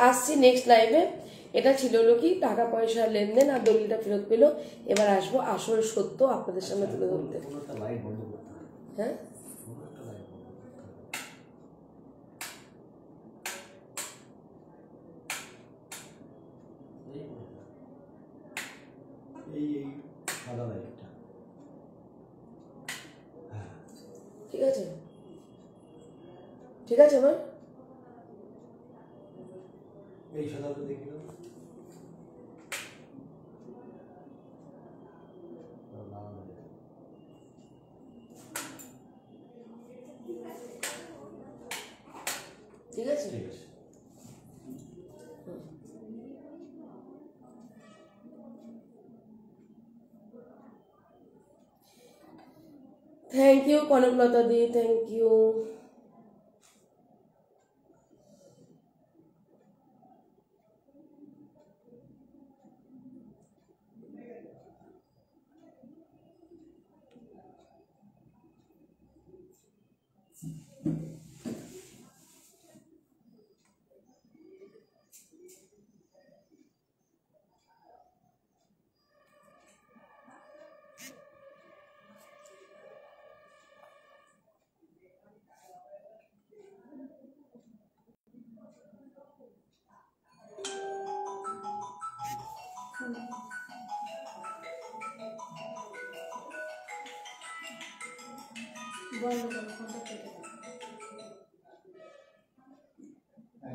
আসছি নেক্সট লাইভে। এটা ছিল হলো কি টাকা পয়সার লেনদেন, আর দলিলটা ফেরত পেলো। এবার আসবো আসল সত্য আপনাদের সামনে তুলে ধরতে। হ্যাঁ ঠিক আছে, ঠিক আছে আমার এই সাদাটা দেখি না। ঠিক আছে, ঠিক আছে। Thank you Kanaklata di, thank you.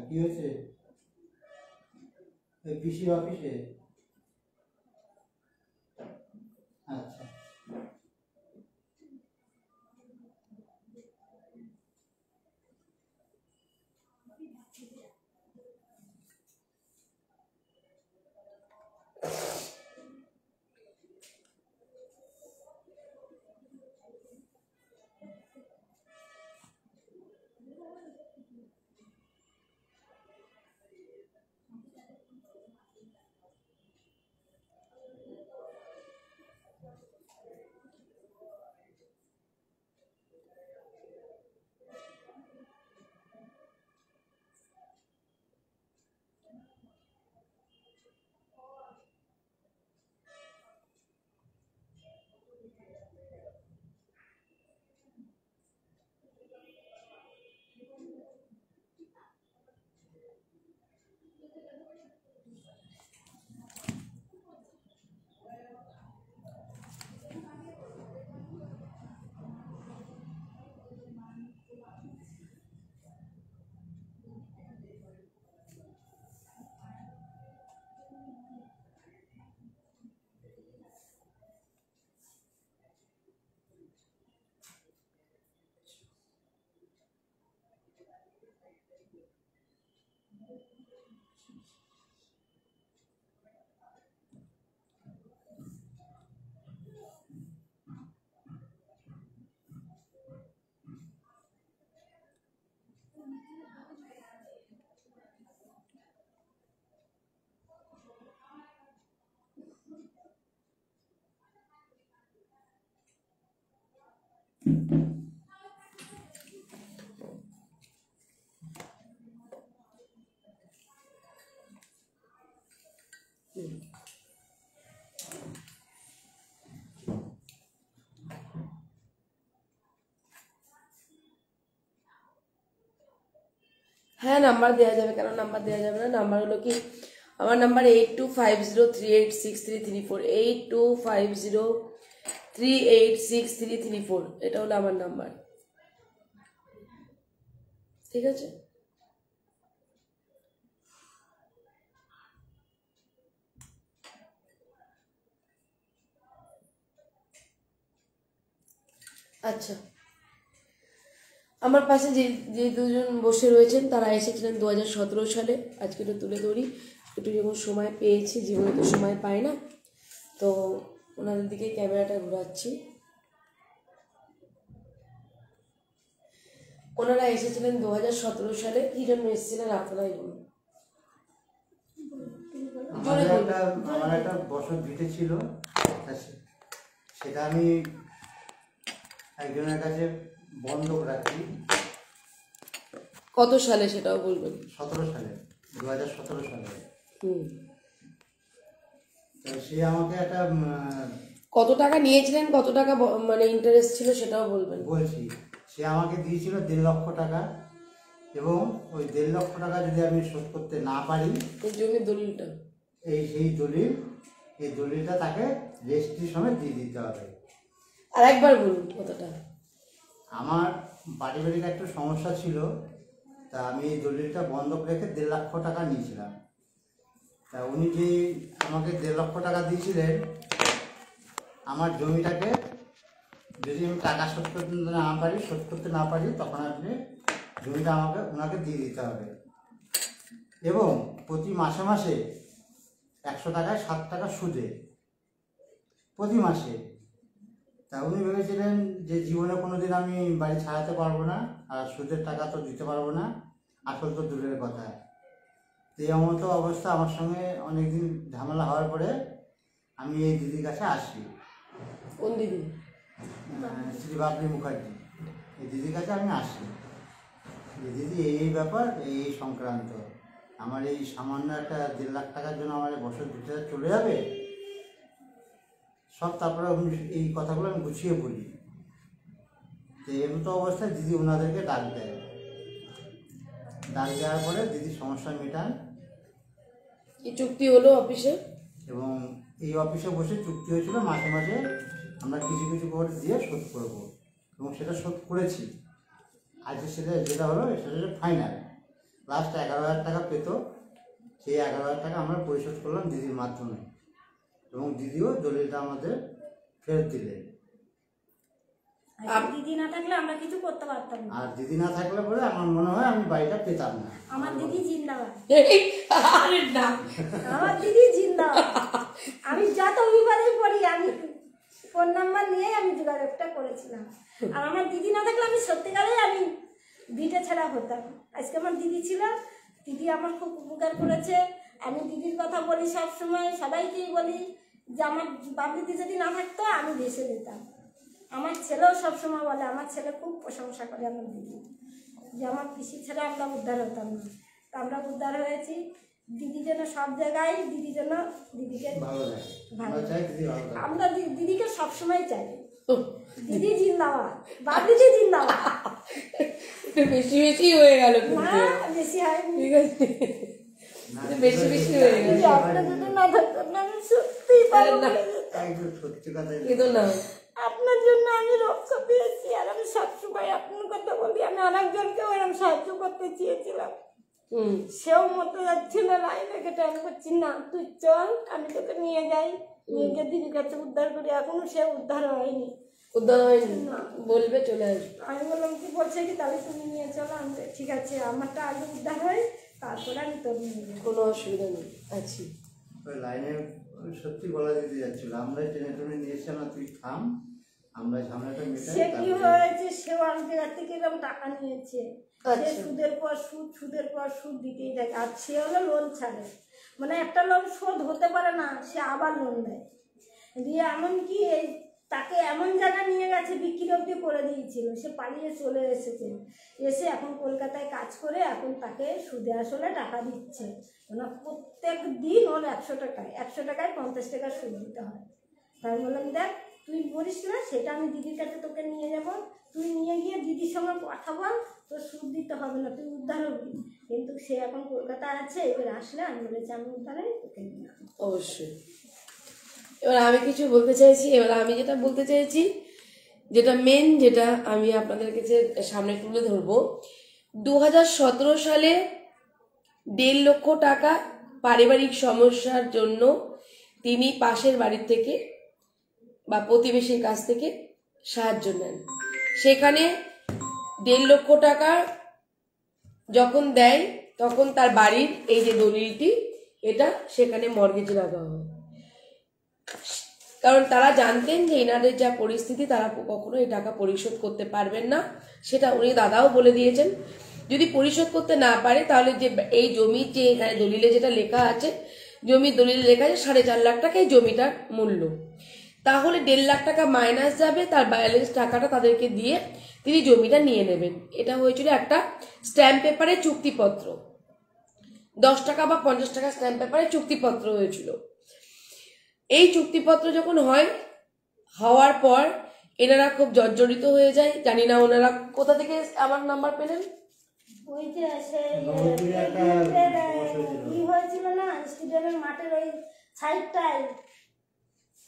কি হয়েছে পিসি অফিসে? আচ্ছা হ্যাঁ নাম্বার দেওয়া যাবে, কেন নাম্বার দেওয়া যাবে না? নাম্বার হলো কি, আমার নাম্বার 8250386334, 8250386334, এটা হলো আমার নাম্বার। ঠিক আছে, আচ্ছা। আমার পাশে যে যে দুজন বসে রয়েছেন তারা এসেছিলেন 2017 সালে। আজকে একটু তুলে ধরি, একটু যখন সময় পেয়েছি, জীবনে তো সময় পাই না, তো ওনাদের দিকে ক্যামেরাটা ঘোরাচ্ছি। ওনারা এসেছিলেন 2017 সালে। কি জন্য এসেছিলেন আপনারাই বলুন। আমার একটা বছর ভিটে ছিল, সেটা আমি একজনের কাছে বন্ধক রাখি। কত সালে সেটাও বলবেন? 17 সালে। 2017 সালে। হুম। তো সে আমাকে একটা কত টাকা নিয়েছিলেন, কত টাকা মানে ইন্টারেস্ট ছিল সেটাও বলবেন। বলছি, সে আমাকে দিয়েছিল 1.5 লক্ষ টাকা, এবং ওই 1.5 লক্ষ টাকা যদি আমি শোধ করতে না পারি, এই জমির দলিলটা, সেই দলিল, এই দলিলটা তাকে রেজিস্ট্রি সমেত দিয়ে দিতে হবে। আর একবার বলুন কতটা। আমার পারিবারিক একটা সমস্যা ছিল, তা আমি এই দলিলটা বন্ধক রেখে 1.5 লক্ষ টাকা নিয়েছিলাম। তা উনি যে আমাকে 1.5 লক্ষ টাকা দিয়েছিলেন, আমার জমিটাকে যদি আমি টাকা শোধ করতে না পারি তখন আপনি জমিটা ওনাকে দিয়ে দিতে হবে, এবং প্রতি মাসে মাসে 100 টাকায় 7 টাকা সুদে প্রতি মাসে। তা উনি ভেবেছিলেন যে জীবনে কোনোদিন আমি বাড়ি ছাড়াতে পারবো না, আর সুদের টাকা তো দিতে পারবো না, আসল তো দূরের কথা। তো এই মতো অবস্থা আমার সঙ্গে অনেকদিন ঝামেলা হওয়ার পরে আমি এই দিদির কাছে আসি। কোন দিদি? শ্রী বাবলি মুখার্জি। এই দিদির কাছে আমি আসি, যে দিদি এই ব্যাপার, এই সংক্রান্ত, আমার এই সামান্য একটা 1.5 লাখ টাকার জন্য আমার বছর ভিতরে চলে যাবে সব। তারপরে এই কথাগুলো আমি গুছিয়ে বলি। তো এর মতো অবস্থায় দিদি ওনাদেরকে ডাক দেয়। ডাক দেওয়ার পরে দিদি সমস্যা মেটান, কি চুক্তি হলো অফিসে? এবং এই অফিসে বসে চুক্তি হয়েছিল মাসে মাসে আমরা কিছু কিছু করে দিয়ে শোধ করব, এবং সেটা শোধ করেছি। আজকে সেটা যেটা হলো সেটা হচ্ছে ফাইনাল। লাস্ট 11,000 টাকা পেত, সেই 11,000 টাকা আমরা পরিশোধ করলাম দিদির মাধ্যমে, এবং দিদিও দলিলটা আমাদের ফেরত দিলেন। দিদি না থাকলে আমরা কিছু করতে পারতাম না। আর দিদি না থাকলে পরে আমার মনে হয় আমি বাড়িটা পেতাম না। আমার দিদি জিন্দাবাদ। আরে না, আমার দিদি জিন্দাবাদ। আমি যত বিপদে পড়ি আমি ফোন নাম্বার নিয়ে আমি যোগাযোগটা করেছিলাম। আর আমার দিদি না থাকলে আমি সত্যিকারে আমি ভিটে ছাড়া হতাম। আজকে আমার দিদি ছিল, দিদি আমার খুব উপকার করেছে। আমি দিদির কথা বলি সব সময়, সবাইকেই বলি যে আমার বাবলি দিদি যদি না থাকতো আমি ভেসে যেতাম। আমার ছেলেও সবসময় বলে, আমার ছেলে খুব প্রশংসা করে আমার দিদি, যে আমার পিসি ছেলে আমরা উদ্ধার হতাম না, তা আমরা উদ্ধার হয়েছি। দিদি যেন সব জায়গায় দিদি যেন দিদিকে ভালো লাগে, ভালো আমরা চাই দিদি ভালো থাকে। আমরা দিদিকে সবসময় চাই। দিদি জিন্দাবাদ, বাবলিদি জিন্দাবাদ। একটু বেশি বেশি হয়ে গেল না কিন্তু, বেশি হয়নি। ঠিক আছে, একটু বেশি বেশি হয়ে গেল। দিদি আপনার যদি না থাকতো না আমি সত্যিই পারবো না। একদম সত্যি কথা। কিন্তু না, আপনার জন্য আমি রক্ষা পেয়েছি, আর আমি সবসময় আপনার কথা বলি। আমি অনেকজনকেও এরকম সাহায্য করতে চেয়েছিলাম, সেও মতো যাচ্ছিল, লাইনে কেটে আমি করছি না তুই চল আমি তোকে নিয়ে যাই, নিয়ে গিয়ে দিদির কাছে উদ্ধার করি। এখনো সে উদ্ধার হয়নি। উদ্ধার হয়নি, বলবে চলে আসবে। আমি বললাম কি বলছে কি, তাহলে তুমি নিয়ে চলো। আমি ঠিক আছে, আমারটা আগে উদ্ধার হয় তারপরে আমি তোর নিয়ে যাবো। কোনো অসুবিধা নেই, আছি। ওই লাইনে সত্যি বলা দিতে যাচ্ছিল, আমরা টেনে টেনে নিয়েছি না, তুই থাম, আমরা ঝামেলাটা মেটাই। সে কি হয়েছে, সেও আমি জায়গা থেকে এরকম টাকা নিয়েছে, সে সুদের পর সুদ, সুদের পর সুদ দিতেই থাকে। আর সে হলো লোন ছাড়ে, মানে একটা লোন শোধ হতে পারে না, সে আবার লোন দেয়। দিয়ে এমনকি এই তাকে এমন জায়গা নিয়ে গেছে, বিক্রি অব্দি করে দিয়েছিল, সে পালিয়ে চলে এসেছে। এসে এখন কলকাতায় কাজ করে এখন তাকে সুদে আসলে টাকা দিচ্ছে। ওনার প্রত্যেক দিন ওর 100 টাকায় 50 টাকা সুদ দিতে হয়। তাই বললাম দেখ তুই বলিস না, সেটা আমি দিদির কাছে তোকে নিয়ে যাব, তুই নিয়ে গিয়ে দিদির সঙ্গে কথা বল, তোর সুদ দিতে হবে না, তুই উদ্ধার হবি। কিন্তু সে এখন কলকাতা আছে, এবার আসলে আমি বলেছি আমি উদ্ধারে তোকে নিয়ে আসবো। অবশ্যই। এবার আমি কিছু বলতে চাইছি, এবার আমি যেটা বলতে চাইছি, যেটা মেন, যেটা আমি আপনাদের কাছে সামনে তুলে ধরবো, 2017 সালে 1.5 লক্ষ টাকা পারিবারিক সমস্যার জন্য তিনি পাশের বাড়ির থেকে বা প্রতিবেশীর কাছ থেকে সাহায্য নেন। সেখানে 1.5 লক্ষ টাকা যখন দেয় তখন তার বাড়ির এই যে দলিলটি, এটা সেখানে মর্গেজে লাগা হয়। কারণ তারা জানতেন যে এনাদের যা পরিস্থিতি, তারা কখনো এই টাকা পরিশোধ করতে পারবেন না, সেটা উনি দাদাও বলে দিয়েছেন। যদি পরিশোধ করতে না পারে তাহলে যে এই জমি, যে এখানে দলিলে যেটা লেখা আছে, জমির দলিলে লেখা আছে 4.5 লাখ টাকা এই জমিটার মূল্য, তাহলে 1.5 লাখ টাকা মাইনাস যাবে, তার ব্যালেন্স টাকাটা তাদেরকে দিয়ে তিনি জমিটা নিয়ে নেবেন। এটা হয়েছিল একটা স্ট্যাম্প পেপারে চুক্তিপত্র। 10 টাকা বা 50 টাকা স্ট্যাম্প পেপারে চুক্তিপত্র হয়েছিল। এই চুক্তিপত্র যখন হওয়ার পর এনারা খুব জর্জরিত হয়ে যায়। জানি না ওনারা কোথা থেকে আমার নাম্বার পেলেন। ওই যে সেই নবদ্বীপে একটা কি হয়েছিল না, স্টেডিয়ামের মাঠের ওই সাইডটায়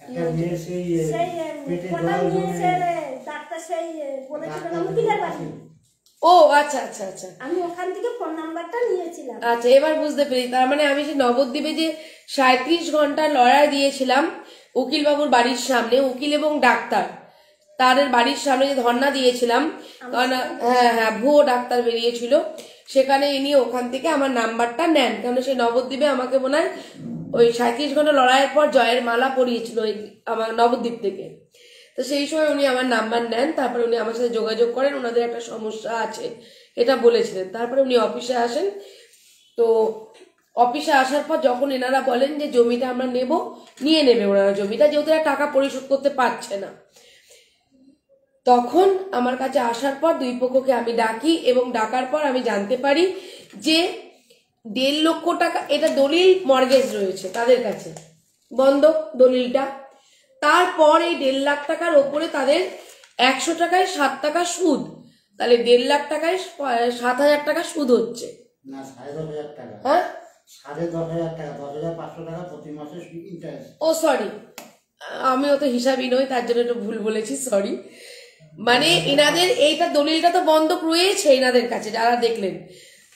একটা মেয়ে সেই সেই পেটে কোটা জল নিয়েছে জমে রে, ডাক্তার সেই বলেছিল না উকিলের বাড়ি। ও আচ্ছা আচ্ছা আচ্ছা আমি ওখান থেকে ফোন নাম্বারটা নিয়েছিলাম। আচ্ছা, এবার বুঝতে পেরেছি। তার মানে আমি সেই নবদ্বীপে যে 37 ঘন্টা লড়াই দিয়েছিলাম উকিল বাবুর বাড়ির সামনে, উকিল এবং ডাক্তার তাদের বাড়ির সামনে যে ধর্ণা দিয়েছিলাম, কারণ হ্যাঁ ভুয়ো ডাক্তার বেরিয়েছিল, সেখানে ইনি ওখান থেকে আমার নাম্বারটা নেন। কারণ সেই নবদ্বীপে আমাকে মনে হয় ওই 37 ঘন্টা লড়াইয়ের পর জয়ের মালা পরিয়েছিল আমার নবদ্বীপ থেকে। তো সেই সময় উনি আমার নাম্বার নেন, তারপরে উনি আমার সাথে যোগাযোগ করেন, ওনাদের একটা সমস্যা আছে এটা বলেছিলেন। তারপরে উনি অফিসে আসেন। তো অফিসে আসার পর যখন এনারা বলেন যে জমিটা আমরা নিয়ে নেবে ওনারা জমিটা, যেহেতু এরা টাকা পরিশোধ করতে পারছে না, তখন আমার কাছে আসার পর দুই পক্ষকে আমি ডাকি এবং ডাকার পর আমি জানতে পারি যে 1.5 লক্ষ টাকা এটা দলিল মর্গেজ রয়েছে তাদের কাছে, বন্ধক দলিলটা। তারপর এই 1.5 লাখ টাকার ওপরে তাদের 100 টাকায় 7 টাকা সুদ, তাহলে 1.5 লাখ টাকায় 7,000 টাকা সুদ হচ্ছে। না 10,500 টাকা, হ্যাঁ 10,500 টাকা, 10,500 টাকা প্রতি মাসে ইন্টারেস্ট। ও সরি, আমি অত হিসাবই নই, তার জন্য একটু ভুল বলেছি, সরি। মানে এনাদের এইটা দলিলটা তো বন্ধক রয়েছে এনাদের কাছে যারা দেখলেন,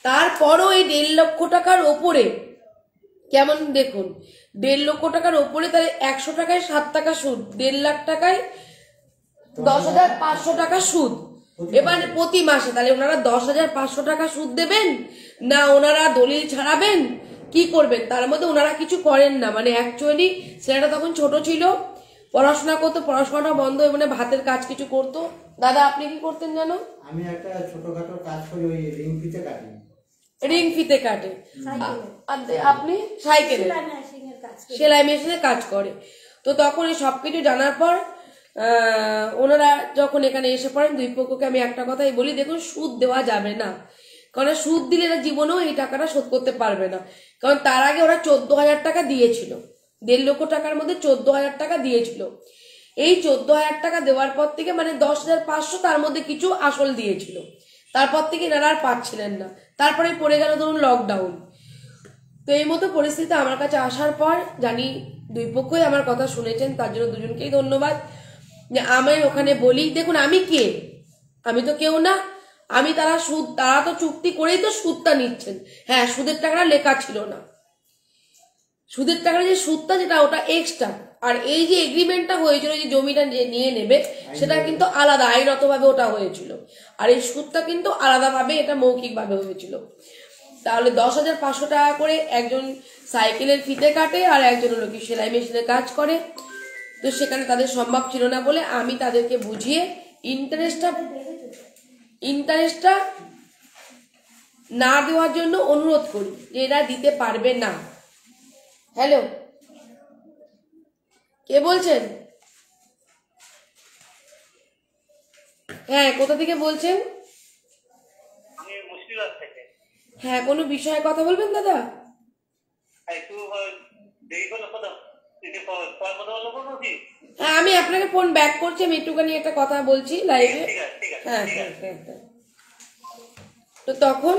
তারপরও এই 1.5 লক্ষ টাকার ওপরে, কেমন দেখুন 1.5 লক্ষ টাকার ওপরে তাহলে 100 টাকায় 7 টাকা সুদ, 1.5 লাখ টাকায় 10,500 টাকা সুদ। এবার প্রতি মাসে তাহলে ওনারা 10,500 টাকা সুদ দেবেন না ওনারা দলিল ছাড়াবেন, কি করবেন? তার মধ্যে ওনারা কিছু করেন না। মানে অ্যাকচুয়ালি ছেলেটা তখন ছোট ছিল, পড়াশোনা করতো, পড়াশোনাটা বন্ধ হয়ে মানে ভাতের কাজ কিছু করতো। দাদা আপনি কি করতেন জানো? আমি একটা ছোটখাটো কাজ করি, ওই রিং ফিতে কাটি। রিং ফিতে কাটে। আপনি সাইকেলে সেলাই মেশিনে কাজ করে। তো তখন এই সবকিছু জানার পর ওনারা যখন এখানে এসে পড়েন, দুই পক্ষকে আমি একটা কথাই বলি, দেখুন সুদ দেওয়া যাবে না, কারণ সুদ দিলে এরা জীবনেও এই টাকাটা শোধ করতে পারবে না। কারণ তার আগে ওরা 14,000 টাকা দিয়েছিল, 1.5 লক্ষ টাকার মধ্যে 14,000 টাকা দিয়েছিল। এই 14,000 টাকা দেওয়ার পর থেকে মানে 10,500 তার মধ্যে কিছু আসল দিয়েছিল, তারপর থেকে এনারা আর পাচ্ছিলেন না। তারপরে পড়ে গেল ধরুন লকডাউন। তো এই মতো পরিস্থিতিতে আমার কাছে আসার পর জানি দুই পক্ষই আমার কথা শুনেছেন, তার জন্য দুজনকেই ধন্যবাদ। যে আমি ওখানে বলি, দেখুন আমি কে, আমি তো কেউ না, আমি তারা তো চুক্তি করেই তো সুদটা নিচ্ছেন। হ্যাঁ সুদের টাকাটা লেখা ছিল না, সুদের টাকার যে সুদটা যেটা ওটা এক্সট্রা, আর এই যে এগ্রিমেন্টটা হয়েছিল যে জমিটা নিয়ে নেবে সেটা কিন্তু আলাদা, আইনগতভাবে ওটা হয়েছিল। আর এই সুদটা কিন্তু আলাদাভাবে, এটা মৌখিকভাবে হয়েছিল। তাহলে 10,500 টাকা করে একজন সাইকেলের ফিতে কাটে আর একজন হলো কি সেলাই মেশিনে কাজ করে। তো সেখানে তাদের সম্ভব ছিল না বলে আমি তাদেরকে বুঝিয়ে ইন্টারেস্টটা না দেওয়ার জন্য অনুরোধ করি যে এরা দিতে পারবে না। হ্যালো, কে বলছেন? হ্যাঁ কোথা থেকে বলছেন? হ্যাঁ কোনো বিষয়ে কথা বলবেন দাদা? হ্যাঁ আমি আপনাকে ফোন ব্যাক করছি, আমি একটুখানি একটা কথা বলছি লাইভে। হ্যাঁ হ্যাঁ হ্যাঁ হ্যাঁ। তো তখন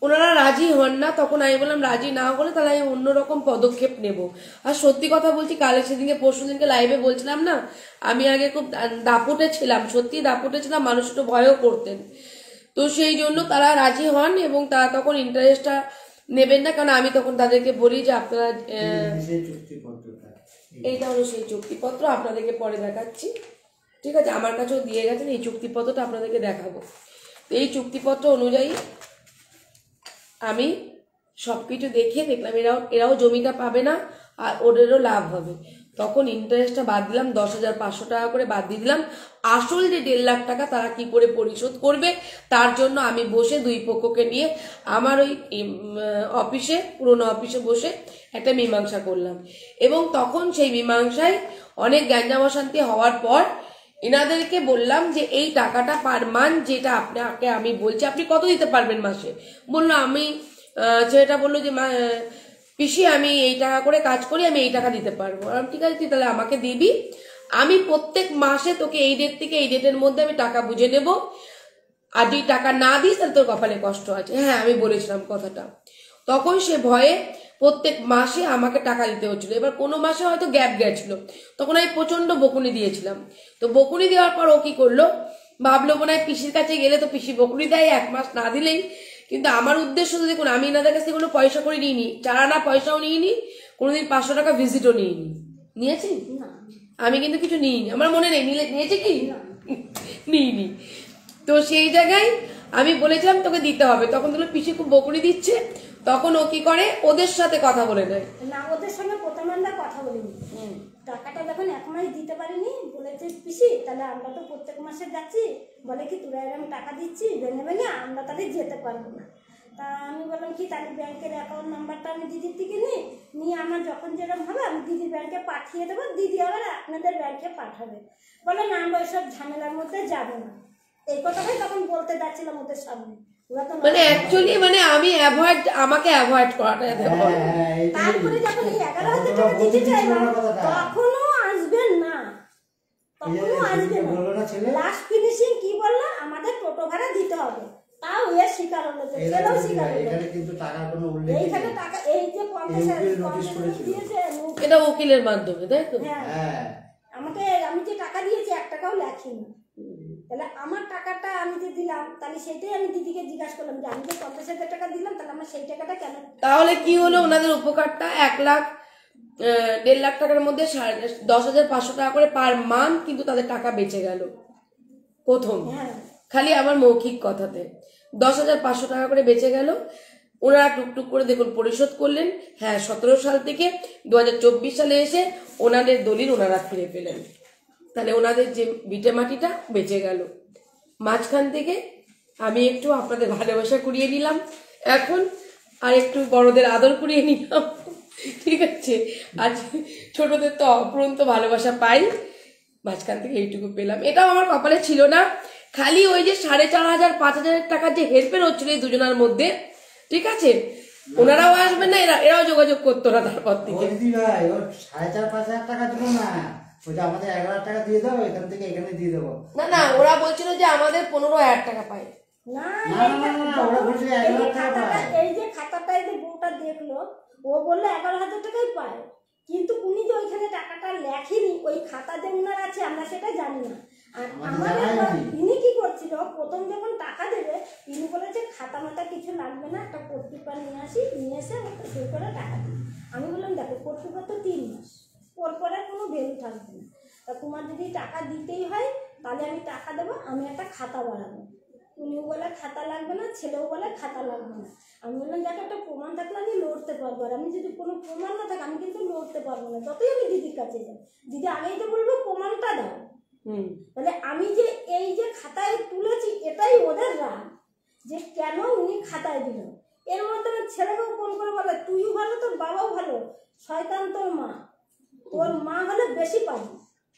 ওনারা রাজি হন না, তখন আমি বললাম রাজি না হলে তাহলে আমি অন্যরকম পদক্ষেপ নেব। আর সত্যি কথা বলছি, কাল সেদিনকে পরশুদিনকে লাইভে বলছিলাম না, আমি আগে খুব দাপুটে ছিলাম, সত্যি দাপুটে ছিলাম, মানুষ একটু ভয়ও করতেন। তো সেই জন্য তারা রাজি হন এবং তারা তখন ইন্টারেস্টটা নেবেন না, কারণ আমি তখন তাদেরকে বলি যে আপনারা এইটা হলো সেই চুক্তিপত্র, আপনাদেরকে পরে দেখাচ্ছি, ঠিক আছে? আমার কাছেও দিয়ে গেছেন, এই চুক্তিপত্রটা আপনাদেরকে দেখাবো। এই চুক্তিপত্র অনুযায়ী আমি সবকিছু দেখে দেখলাম এরাও জমিটা পাবে না আর ওদেরও লাভ হবে। তখন ইন্টারেস্টটা বাদ দিলাম, 10,500 টাকা করে বাদ দিয়ে দিলাম। আসল যে 1.5 লাখ টাকা তারা কি করে পরিশোধ করবে তার জন্য আমি বসে দুই পক্ষকে নিয়ে আমার ওই অফিসে, পুরোনো অফিসে বসে একটা মীমাংসা করলাম। এবং তখন সেই মীমাংসায় অনেক গ্যাঞ্জাম অশান্তি হওয়ার পর এনাদেরকে বললাম যে এই টাকাটা পার মান্থ যেটা আপনাকে আমি বলছি আপনি কত দিতে পারবেন মাসে। বললো আমি ছেলেটা বললো যে পিসি আমি এই টাকা করে কাজ করি, আমি এই টাকা দিতে পারবো। আমি ঠিক আছে তুই তাহলে আমাকে দিবি, আমি প্রত্যেক মাসে তোকে এই ডেট থেকে এই ডেটের মধ্যে আমি টাকা বুঝে নেব, আর যদি টাকা না দিস তাহলে তোর কপালে কষ্ট আছে। হ্যাঁ আমি বলেছিলাম কথাটা। তখন সে ভয়ে প্রত্যেক মাসে আমাকে টাকা দিতে হচ্ছিল। এবার কোনো মাসে হয়তো গ্যাপ গেছিল, তখন আমি প্রচন্ড বকুনি দিয়েছিলাম। তো বকুনি দেওয়ার পর ও কি করলো, ভাবলো মনে হয় পিসির কাছে গেলে তো পিসি বকুনি দেয়, 1 মাস না দিলেই। কিন্তু আমার উদ্দেশ্য তো দেখুন, আমি এনাদের কাছে কোনো পয়সা করে নিইনি, 4 আনা পয়সাও নিইনি, কোনোদিন 500 টাকা ভিজিটও নিইনি। নিয়েছি? আমি কিন্তু কিছু নিইনি, আমার মনে নেই নিয়েছে কি নিইনি। তো সেই জায়গায় আমি বলেছিলাম তোকে দিতে হবে, তখন তো পিসি খুব বকুনি দিচ্ছে, তখন ও কি করে ওদের সাথে কথা বলে দেয়। না, ওদের সঙ্গে প্রথমে আমরা কথা বলিনি। টাকাটা যখন 1 মাস দিতে পারিনি, বলেছে পিসি তাহলে আমরা তো প্রত্যেক মাসে যাচ্ছি, বলে কি তোরা এরকম টাকা দিচ্ছি ভেঙে ভেঙে, আমরা তাহলে যেতে পারবো না। তা আমি বললাম কি তাহলে ব্যাংকের অ্যাকাউন্ট নাম্বারটা আমি দিদির থেকে নিয়ে আমার যখন যেরকম হবে আমি দিদির ব্যাংকে পাঠিয়ে দেবো, দিদি আবার আপনাদের ব্যাংকে পাঠাবে। বলে না আমরা ওইসব ঝামেলার মধ্যে যাবো না। এই কথাটাই তখন বলতে যাচ্ছিলাম ওদের সামনে। মানে অ্যাকচুয়ালি মানে আমি আমাকে অ্যাভয়েড করাটা। তারপরে যখন এই 11,000 টাকা দিতে চাইলাম তখনও আসবেন না, তখনও আসবে না। লাস্ট ফিনিশিং কি বললো, আমাদের টোটো ভাড়া দিতে হবে, তাও এর স্বীকার হলো, ছেলেও স্বীকার হলো। এখানে কিন্তু টাকার কোনো উল্লেখ নেই। এইখানে টাকা এই যে 50,000 দিয়েছে এটা উকিলের মাধ্যমে, তাই তো? হ্যাঁ আমাকে, আমি যে টাকা দিয়েছি 1 টাকাও লেখিনি। তাহলে আমার টাকাটা আমি যে দিলাম, তাহলে সেটাই আমি দিদিকে জিজ্ঞাসা করলাম যে আমি যে 50,000 টাকা দিলাম, তাহলে আমার সেই টাকাটা কেন? তাহলে কি হলো, ওনাদের উপকারটা 1,00,000 1.5 লাখ টাকার মধ্যে 10,500 টাকা করে পার মান্থ কিন্তু তাদের টাকা বেঁচে গেল প্রথম। খালি আমার মৌখিক কথাতে 10,500 টাকা করে বেঁচে গেল। ওনারা টুকটুক করে দেখুন পরিশোধ করলেন। হ্যাঁ 17 সাল থেকে 2024 সালে এসে ওনাদের দলিল ওনারা ফিরে পেলেন। তাহলে ওনাদের যে ভিটে মাটিটা বেঁচে গেল। মাঝখান থেকে আমি একটু আপনাদের ভালোবাসা কুড়িয়ে নিলাম, এখন আর একটু বড়দের আদর কুড়িয়ে নিলাম, ঠিক আছে। আর ছোটদের তো অপরন্ত ভালোবাসা পাই, মাঝখান থেকে এইটুকু পেলাম। এটাও আমার কপালে ছিল না, খালি ওই যে 4,500 5,000 টাকার যে হেরফের হচ্ছিল এই দুজনের মধ্যে, ঠিক আছে। ওনারাও আসবেন না, এরাও যোগাযোগ করতো না তারপর থেকে। ভাই ওর 4,500 টাকা দিল না, ওই যে আমাদের 11,000 টাকা দিয়ে দাও, এখান থেকে এখানে দিয়ে দেবো। না ওরা বলছিল যে আমাদের 15,000 টাকা পায়। না ওরা বলছে 11,000 টাকা পায়। এই যে খাতাটা এই যে বউটা দেখলো, ও বললো 11,000 টাকাই পায়, কিন্তু উনি যে ওইখানে টাকাটা লেখেনি, ওই খাতা যে উনার আছে আমরা সেটা জানি না। আর আমাদের ইনি কি করছিল, প্রথম যখন টাকা দেবে ইনি বলেছে খাতা মাতা কিছু লাগবে না, একটা কোর্ট পেপার নিয়ে আসি, নিয়ে এসে আমাকে সই করে টাকা দিই। আমি বললাম দেখো কোর্ট পেপার তো 3 মাস পরে কোনো ভ্যালু থাকবে না, তা তোমার যদি টাকা দিতেই হয় তাহলে আমি টাকা দেবো, আমি একটা খাতা বানাবো। উনিও বলে খাতা লাগবে না, ছেলেও বলে খাতা লাগবে না। আমি বললাম দেখো একটা প্রমাণ থাকলে আমি লড়তে পারবো, আর আমি যদি কোনো প্রমাণ না থাকে আমি কিন্তু লড়তে পারবো না, যতই আমি দিদির কাছে যাই। দিদি আগেই তো বলবো প্রমাণটা দাও। তাহলে আমি যে এই যে খাতায় তুলেছি এটাই ওদের রাগ, যে কেন উনি খাতায় দিল। এর মধ্যে ছেলেকেও ফোন করে বলে তুইও ভালো তোর বাবাও ভালো, শয়তান তোর মা, তোর মা হলে বেশি পাবি।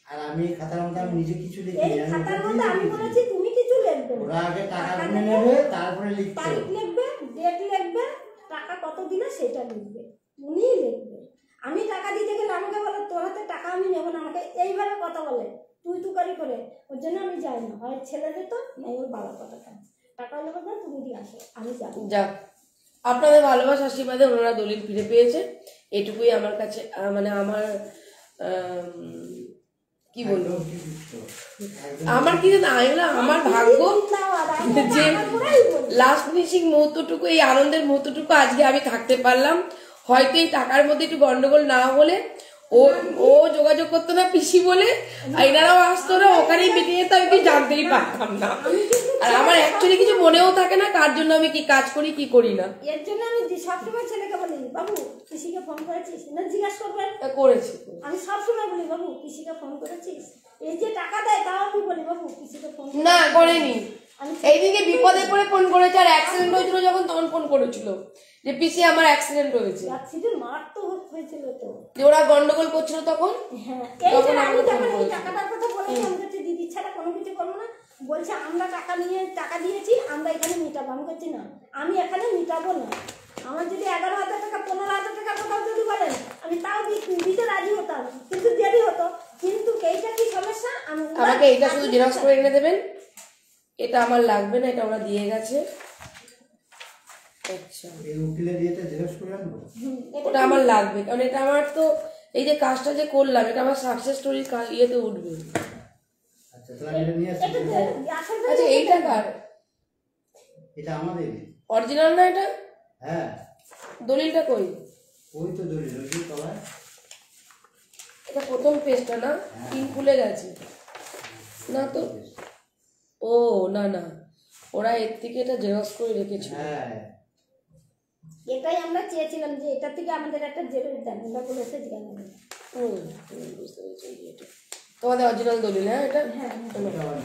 আর আমি খাতার মধ্যে আমি নিজে কিছু লিখি, এই খাতার মধ্যে আমি বলেছি তুমি কিছু লিখবে না, ওরা আগে টাকা গুনে নেবে তারপরে লিখবে, তারিখ লিখবে, ডেট লিখবে, টাকা কত দিলে সেটা লিখবে, উনিই লিখবে। আমি টাকা দিতে গেলে আমাকে বলে তোর হাতে টাকা আমি নেবো না, আমাকে এইভাবে কথা বলে তুই তুকারি করে, ওর জন্য আমি যাই না, হয় ছেলে দিত না ওর বাবার কথা টাকা হলে বলবে তুমি দিয়ে আসো, আমি যাবো। যাক আপনাদের ভালোবাসা আশীর্বাদে ওনারা দলিল ফিরে পেয়েছে, এটুকুই আমার কাছে মানে আমার কি বলবো, আমার কি জানো আমার ভাগ্য যে লাস্ট ফিনিশিং মুহূর্তটুকু, এই আনন্দের মুহূর্তটুকু আজকে আমি থাকতে পারলাম। হয়তো এই টাকার মধ্যে একটু গন্ডগোল না হলে ও যোগাযোগ করতো না পিসি বলে, এনারাও আসতো না, ওখানেই মিটিয়ে যেত, আমি কি জানতেই পারতাম না। আর আমার অ্যাকচুয়ালি কিছু মনেও থাকে না কার জন্য আমি কি কাজ করি কি করি না। এর জন্য আমি সবসময় ছেলেকে বলি বাবু পিসিকে ফোন করেছিস না, জিজ্ঞাসা করবেন করেছি, আমি সবসময় বলি বাবু পিসিকে ফোন করেছিস, এই যে টাকা দেয় তাও আমি বলি বাবু পিসিকে ফোন না করেনি। এইদিকে বিপদে পড়ে ফোন করেছে, আর অ্যাক্সিডেন্ট হয়েছিল যখন তখন ফোন করেছিল যে পিসি আমার অ্যাক্সিডেন্ট হয়েছে, মার তো হয়েছিল তো, যে ওরা গন্ডগোল করছিল তখন। হ্যাঁ এই যে আমি যখন এই টাকাটার কথা বলেছি, আমি বলছি দিদি ছাড়া কোনো কিছু করবো না, বলছে আমরা টাকা দিয়েছি, আমরা এখানে মিটাবো। আমি বলছি না, আমি এখানে মিটাবো না, আমার যদি 11,000 টাকা 15,000 টাকা কোথাও যদি বলেন আমি তাও দিতে রাজি হতাম, কিন্তু দেরি হতো। কিন্তু এইটা কি সমস্যা, আমাকে এইটা শুধু জেরক্স করে এনে দেবেন, এটা আমার লাগবে না, এটা ওরা দিয়ে গেছে। আচ্ছা এই উকিলের ইয়েটা জেরক্স করে আনবো, ওটা আমার লাগবে, কারণ এটা আমার তো এই যে কাজটা যে করলাম এটা আমার সাকসেস স্টোরির ইয়েতে উঠবে। আচ্ছা তাহলে এটা নিয়ে আসি। আচ্ছা এইটা কার? এটা আমাদের অরিজিনাল না এটা? হ্যাঁ দলিলটা কই? ওই তো দলিল ওই তলায়। এটা প্রথম পেজটা না, পিন খুলে গেছে না তো? ও না না, ওরা এর থেকে এটা জেরক্স করে রেখেছে। হ্যাঁ এটাই আমরা চেয়েছিলাম যে এটা থেকে আমাদের একটা জেরক্স দেন, এটা বলেছে যে বুঝতে পেরেছি। এটা তোমাদের অরিজিনাল দলিল? হ্যাঁ এটা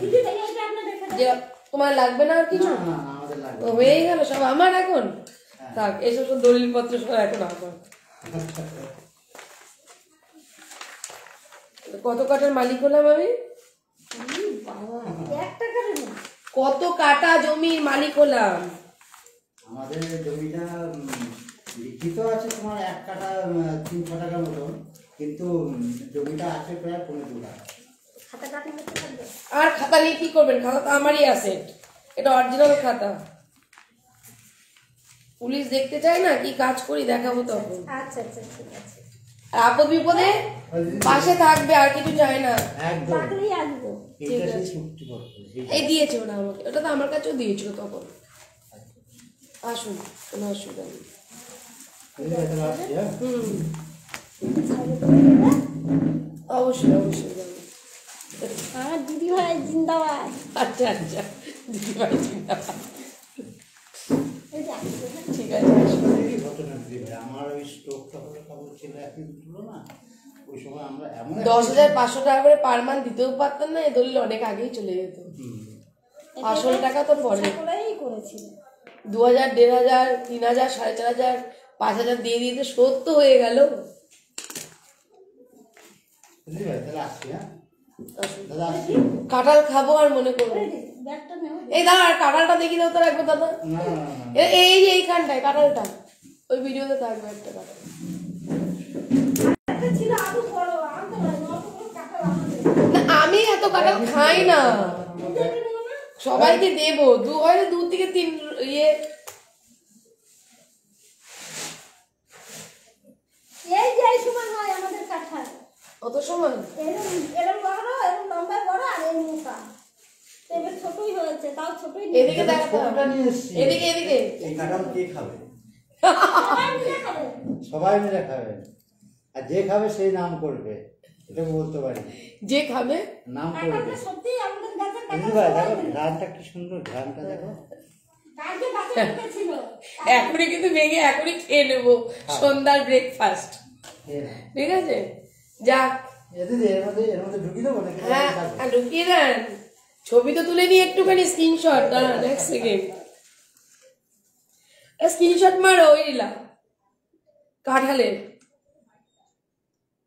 দিদি ভাই এটা আপনাদের কাছে যে তোমার লাগবে না আর কিছু? না না আমাদের লাগবে। তো হয়েই গেল সব আমার এখন। থাক এইসব সব দলিল পত্র সব এখন আমার। কত কাটার মালিক হলাম আমি? বাবা 1 টাকার না, কত কাটা জমির মালিক হলাম? আমাদের জমিটা লিখিত আছে তোমার 1 কাঠা 300 টাকার মতন, কিন্তু জমিটা আছে প্রায় 15 টাকা। খাতা কাটলে তো থাকবে। আর খাতা নিয়ে কি করবেন? খাতা তো আমারই অ্যাসেট, এটা অরিজিনাল খাতা। পুলিশ দেখতে চায় না কি কাজ করি, দেখাবো তখন। আচ্ছা আচ্ছা ঠিক আছে, আর আপদ বিপদে পাশে থাকবে, আর কিছু চাই না। একদম তাহলেই আসবো। এটা সেই চুক্তি করতে। এই দিয়েছে ওরা আমাকে, ওটা তো আমার কাছেও দিয়েছিল তখন। আসুন, কোনো অসুবিধা নেই। তাহলে আসছি। হ্যাঁ অবশ্যই অবশ্যই যাবো। আমার দিদি ভাই জিন্দাবাদ। আচ্ছা আচ্ছা, দিদিভাই জিন্দাবাদ। এই যে আসবো, হ্যাঁ। ঠিক আছে আসুন। এই ঘটনা দিদি ভাই, আমার ওই স্ট্রোকটা হলে খবর ছিল একদিন তুলো না, ওই সময় আমরা এমন 10,500 টাকা করে পার মান্থ দিতেও পারতাম না, এ দলিল অনেক আগেই চলে যেত। আসল টাকা তো পরে করেই করেছিল। 2,000, 1,500, 3,000, 4,500, 5,000 দিয়ে দিতে শোধ তো হয়ে গেল। দিদি ভাই তাহলে আসছি। হ্যাঁ আসুন। দাদা আসছি। কাঁঠাল খাবো আর মনে করবো। ব্যাগটা নেও। এই দাদা আর কাঁঠালটা দেখি দাও তো, রাখবো দাদা। না না না এই যে এইখানটায় কাঁঠালটা, ওই ভিডিওতে থাকবে একটা কাঁঠাল। একটা ছিল আলু বড়, আনতে হয় না, অত বড় কাঁঠাল আমাদের। না আমি এত কাঁঠাল খাই না, ওদেরকে নেবো না? সবাইকে দেবো। 2 থেকে 3 ইয়ে। এই যে এই সময় হয় আমাদের কাঁঠাল, অত সময় এরকম এরকম বড়, এরকম লম্বায় বড়, আর এই মোটা। তো এবার ছোটই হয়েছে, তাও ছোটই নিয়ে এদিকে দেখো, ছোটটা নিয়ে এসছি। এদিকে এদিকে। এই কাঁঠাল কে খাবে? সবাই মিলে খাবে। সবাই মিলে খাবে, আর যে খাবে সেই নাম করবে, এটা বলতে পারি। যে খাবে নাম করবে। কাঁঠালটা সত্যিই আমাদের গাছের কাঁঠাল। দিদি ভাই দেখো ঘ্রাণটা কি সুন্দর, ঘ্রাণটা দেখো। কালকে বাজারে ঢুকেছিল। এখনই কিন্তু ভেঙে এখনই খেয়ে নেবো সন্ধ্যার ব্রেকফাস্ট। ঠিক আছে যাক। দিদি এর মধ্যে ঢুকিয়ে দেবো নাকি? হ্যাঁ ঢুকিয়ে দেন, ছবি তো তুলে নিয়ে একটুখানি স্ক্রিনশট। দাঁড়ান এক সেকেন্ড, স্ক্রিনশট মারো ওই কাঁঠালের।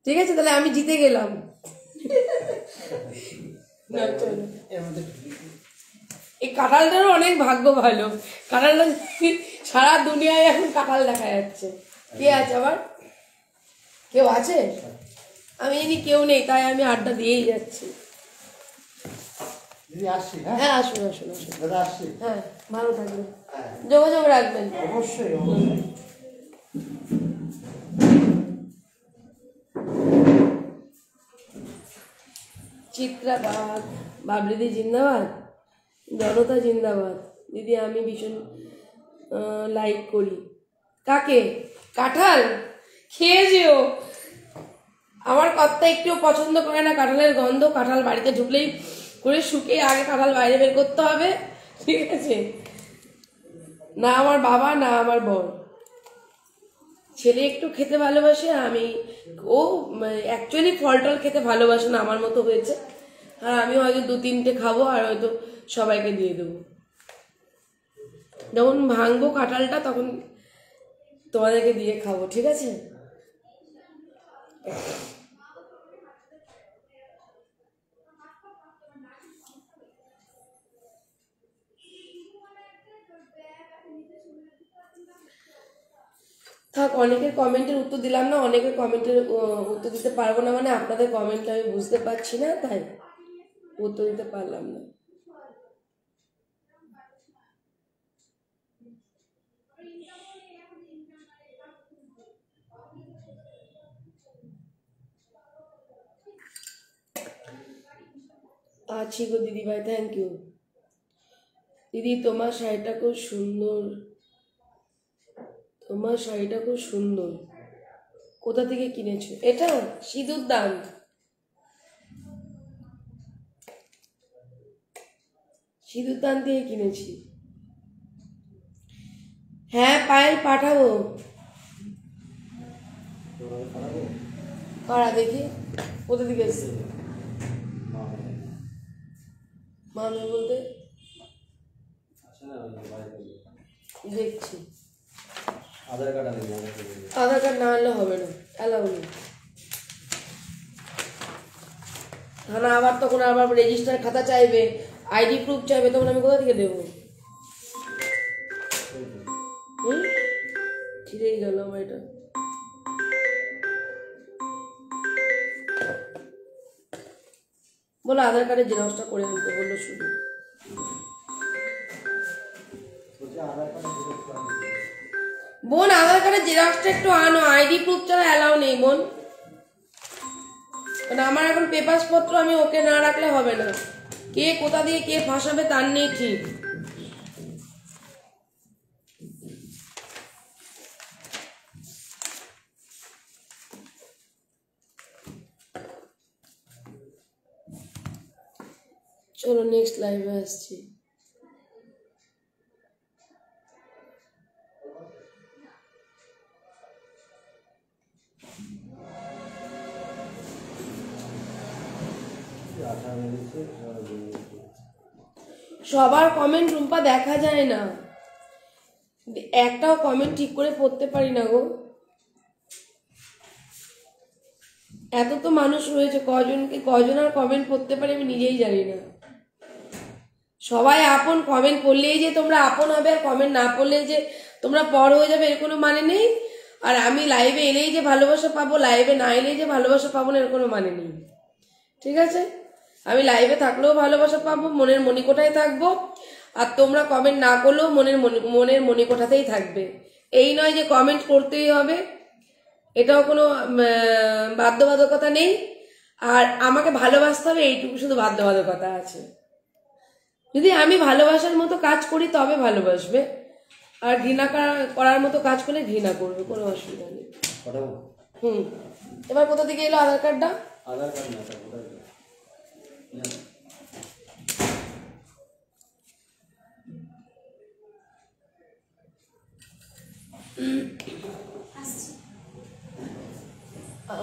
ঠিক আছে তাহলে আমি জিতে গেলাম। না, চলো। এর মধ্যে ঢুকিয়ে দিই। এই কাঁঠালটারও অনেক ভাগ্য ভালো, কাঁঠালটা সারা দুনিয়ায় এখন কাঁঠাল দেখা যাচ্ছে। কে আছে আবার? কেউ আছে? আমি জানি কেউ নেই, তাই আমি আড্ডা দিয়েই যাচ্ছি। দিদি আসছি। হ্যাঁ হ্যাঁ আসুন আসুন আসুন। দাদা আসছি। হ্যাঁ ভালো থাকবেন, হ্যাঁ যোগাযোগ রাখবেন। অবশ্যই অবশ্যই। চিত্রাবাদ, বাবলিদি জিন্দাবাদ, জনতা জিন্দাবাদ। দিদি আমি ভীষণ লাইক করি। কাকে? কাঁঠাল খেয়ে যেও। আমার কর্তা একটু পছন্দ করে না কাঁঠালের গন্ধ। কাঁঠাল বাড়িতে ঢুকলেই করে শুকিয়ে আগে কাঁঠাল বাইরে বের করতে হবে, ঠিক আছে? না আমার বাবা না আমার বর। ছেলে একটু খেতে ভালোবাসে, আমি ও অ্যাকচুয়ালি ফল টল খেতে ভালোবাসে না, আমার মতো হয়েছে। আর আমি হয়তো 2-3টে খাবো আর হয়তো সবাইকে দিয়ে দেবো। যখন ভাঙবো কাঁঠালটা তখন তোমাদেরকে দিয়ে খাবো, ঠিক আছে? থাক, অনেকের কমেন্টের উত্তর দিলাম না, অনেকের কমেন্টের উত্তর দিতে পারবো না, মানে আপনাদের কমেন্ট আমি বুঝতে পারছি না, তাই উত্তর দিতে পারলাম না। আছি গো দিদিভাই, থ্যাংক ইউ দিদি। তোমার শাড়িটা খুব সুন্দর, তোমার শাড়িটা খুব সুন্দর। কোথা থেকে কিনেছো এটা? সিঁদুর দান। সিঁদুর দান দিয়ে কিনেছি। হ্যাঁ পায়েল পাঠাবো। কারা দেখি কোথা থেকে এসছে? মামে বলতে দেখছি। আধার কার্ড না আনলে হবে না, অ্যালাউ নেই। থানা আবার তখন আবার রেজিস্টার খাতা চাইবে, আইডি প্রুফ চাইবে, তখন আমি কোথা থেকে দেবো? ছিঁড়েই গেল আমার এটা। বলো আধার কার্ডের জেরক্সটা করে আনতে বললো শুধু। বোন আধার কার্ডের জেরক্সটা একটু আনো, আইডি প্রুফ ছাড়া অ্যালাউ নেই বোন। কারণ আমার এখন পেপারস পত্র আমি ওকে না রাখলে হবে না। কে কোথা দিয়ে কে ফাঁসাবে তার নেই ঠিক। চলো নেক্সট লাইভে আসছি। সবার কমেন্ট রুম্পা দেখা যায় না, একটাও কমেন্ট ঠিক করে পড়তে পারি না গো। এত তো মানুষ রয়েছে, কজন আর কমেন্ট পড়তে পারি আমি নিজেই জানি না। সবাই আপন, কমেন্ট পড়লেই যে তোমরা আপন হবে, আর কমেন্ট না পড়লেই যে তোমরা পর হয়ে যাবে এর কোনো মানে নেই। আর আমি লাইভে এলেই যে ভালোবাসা পাবো, লাইভে না এলেই যে ভালোবাসা পাবো না, এর কোনো মানে নেই, ঠিক আছে? আমি লাইভে থাকলেও ভালোবাসা পাবো, মনের মণিকোঠায় থাকবো, আর তোমরা কমেন্ট না করলেও মনের মণিকোঠাতেই থাকবে। এই নয় যে কমেন্ট করতেই হবে, এটাও কোনো বাধ্যবাধকতা নেই। আর আমাকে ভালোবাসতে হবে এইটুকু শুধু বাধ্যবাধকতা আছে। যদি আমি ভালোবাসার মতো কাজ করি তবে ভালোবাসবে, আর ঘৃণা করার মতো কাজ করলে ঘৃণা করবে, কোনো অসুবিধা নেই। এবার কোথা থেকে এলো আধার কার্ডটা? আধার কার্ড না,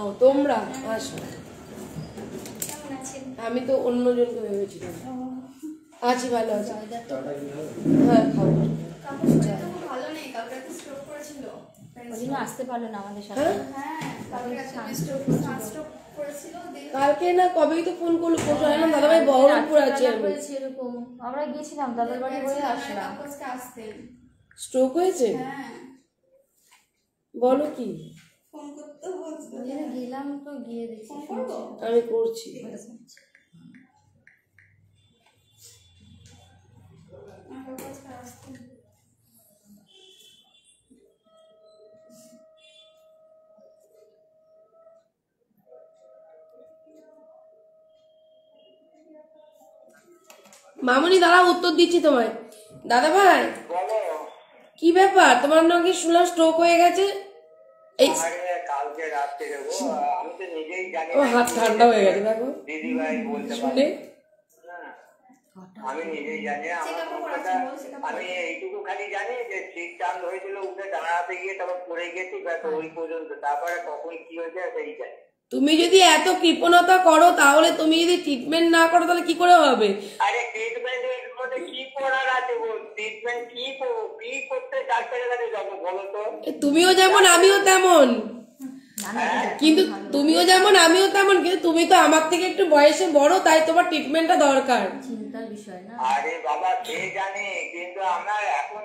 ও তোমরা আসো। আমি তো অন্যজনকে ভেবেছিলাম। আছি, ভালো আছি। হ্যাঁ খাবো। আসতে পারলো না আমাদের সাথে। কালকে না কবেই তো ফোন করলো, পরশু না দাদাভাই বহরমপুর আছে এরকম আমরা গিয়েছিলাম দাদার বাড়ি হয়ে আসলাম। স্ট্রোক হয়েছে? বলো কি? গেলাম তো, গিয়ে দেখি। আমি করছি। মামনি দাদা উত্তর দিচ্ছি তোমায়। দাদা ভাই কি ব্যাপার, তোমার নাকি শুনলাম স্ট্রোক হয়ে গেছে? কালকে রাত্রে আমি তো নিজেই জানি, হাত ঠান্ডা হয়ে গেছে দেখো দিদি ভাই বলতে শুনে। আমি নিজেই জানি, আমি এইটুকু খালি জানি যে শীত চাঁদ হয়েছিল, উঠে দাঁড়াতে গিয়ে তারপর পড়ে গেছি, ওই পর্যন্ত। তারপরে কখন কি হয়েছে সেই জানি। তুমি যদি এত কৃপণতা করো তাহলে তুমি যদি ট্রিটমেন্ট না করো তাহলে কি করে হবে? আরে ট্রিটমেন্টের মধ্যে কি করার আছে গো? ট্রিটমেন্ট কি করবো, কি করতে ডাক্তারের কাছে যাবো বলো তো? তুমিও যেমন আমিও তেমন, কিন্তু তুমিও যেমন আমিও তেমন, কিন্তু তুমি তো আমার থেকে একটু বয়সে বড়, তাই তোমার ট্রিটমেন্টটা দরকার। চিন্তার বিষয় না। আরে বাবা কে জানে, কিন্তু আমরা এখন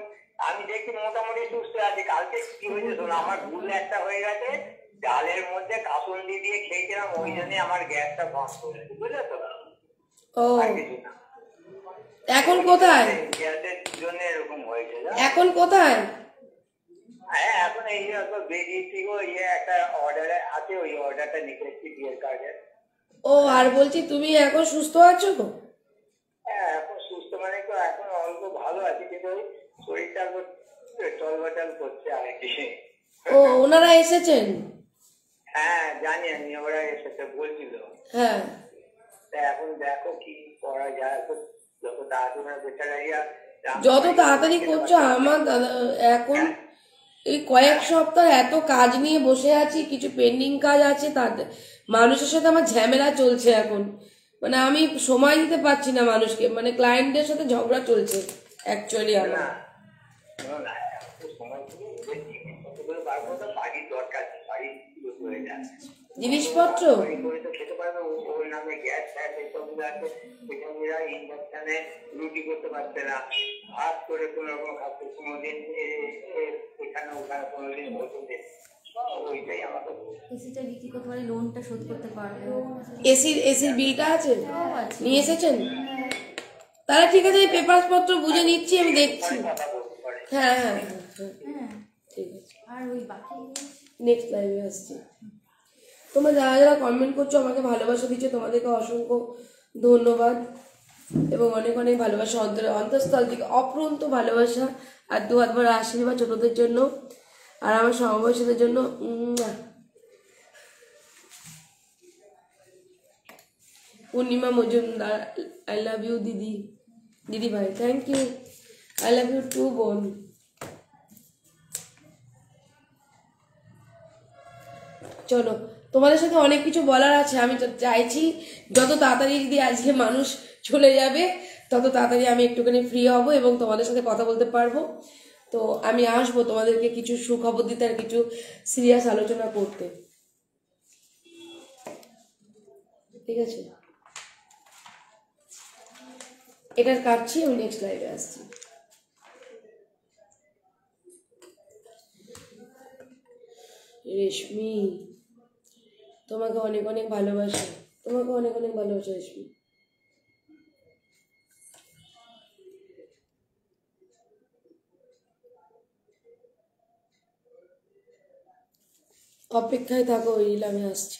আমি দেখি মোটামুটি সুস্থ আছি। কালকে কি হয়েছে শোনো, আমার ভুল একটা হয়ে গেছে, ডালের মধ্যে কাসুন্দি দিয়ে খেয়েছিলাম, ওই জন্য আমার গ্যাসটা বন্ধ করেছে, বুঝলে তো? ও, আর কিছু না, এখন কোথায়? গ্যাসের জন্য এরকম হয়েছে জানো? এখন কোথায়? হ্যাঁ এখন এই যে বেরিয়েছি গো, ইয়ে একটা অর্ডার আছে, ওই অর্ডারটা নিতে এসেছি বিয়ের কার্ডে। ও, আর বলছি তুমি এখন সুস্থ আছো? হ্যাঁ এখন সুস্থ মানে তো এখন অল্প ভালো আছে, কিন্তু ওই শরীরটা টলবাটাল করছে আর কি। ও, ওনারা এসেছেন? হ্যাঁ জানি আমি, ওরা এসেছে বলছিল। হ্যাঁ, তা এখন দেখো কি করা যায়, যত তাড়াতাড়ি বেচারাইয়া যত তাড়াতাড়ি করছো। আমার দাদা এখন এই কয়েক সপ্তাহ এত কাজ নিয়ে বসে আছি, কিছু পেন্ডিং কাজ আছে, তাতে মানুষের সাথে আমার ঝামেলা চলছে এখন। মানে আমি সময় দিতে পারছি না মানুষকে, মানে ক্লায়েন্টদের সাথে ঝগড়া চলছে অ্যাকচুয়ালি আমার। না শোনো না, এখন তো সময় করে ওদের জিনিসপত্রগুলো বার করতে বাড়ির দরকার নেই, বাড়ির হয়ে যায় জিনিসপত্র বাড়ি করে তো খেতে পারবে। ওর নামে গ্যাস ফ্যাস এসবগুলো আছে, সেখানে ইন্ডাকশানে রুটি করতে পারছে না, ভাত করে কোনো রকম খাচ্ছে, কোনোদিন এখানে ওখানে কোনোদিন হচ্ছে। ওইটাই আমাকে এসিটা বিক্রি করতে পারলে লোনটা শোধ করতে পারবো। এসির বিলটা আছে, সব আছে। নিয়ে এসেছেন? তাহলে ঠিক আছে, এই পেপারস পত্র বুঝে নিচ্ছি, আমি দেখছি। কথা বলতে পারে। হ্যাঁ হ্যাঁ হ্যাঁ, হ্যাঁ, ঠিক আছে, আর ওই বাকি নেক্সট লাইভে আসছি। তোমরা যারা যারা কমেন্ট করছো, আমাকে ভালোবাসা দিচ্ছ, তোমাদেরকে অসংখ্য ধন্যবাদ এবং অনেক অনেক ভালোবাসা, অন্তঃস্থল থেকে অপ্রন্ত ভালোবাসা আর দু হাত ভরা আশীর্বাদ ছোটদের জন্য আর আমার সমবয়সীদের জন্য। Purnima Majumdar, I love you দিদি, দিদি ভাই, thank you, I love you too বোন। চলো, তোমাদের সাথে অনেক কিছু বলার আছে, আমি চাইছি যত তাড়াতাড়ি যদি আজকে মানুষ চলে যাবে তত তাড়াতাড়ি আমি একটুখানি ফ্রি হব এবং তোমাদের সাথে কথা বলতে পারবো। তো আমি আসবো তোমাদেরকে কিছু সুখবর দিতে আর কিছু সিরিয়াস আলোচনা করতে, ঠিক আছে? এটার কাটছি, আমি নেক্সট লাইভে আসছি। রেশমি, তোমাকে অনেক অনেক ভালোবাসা, তোমাকে অনেক অনেক ভালোবাসা রেশমি। অপেক্ষায় থাকো, রিল আমি আসছি।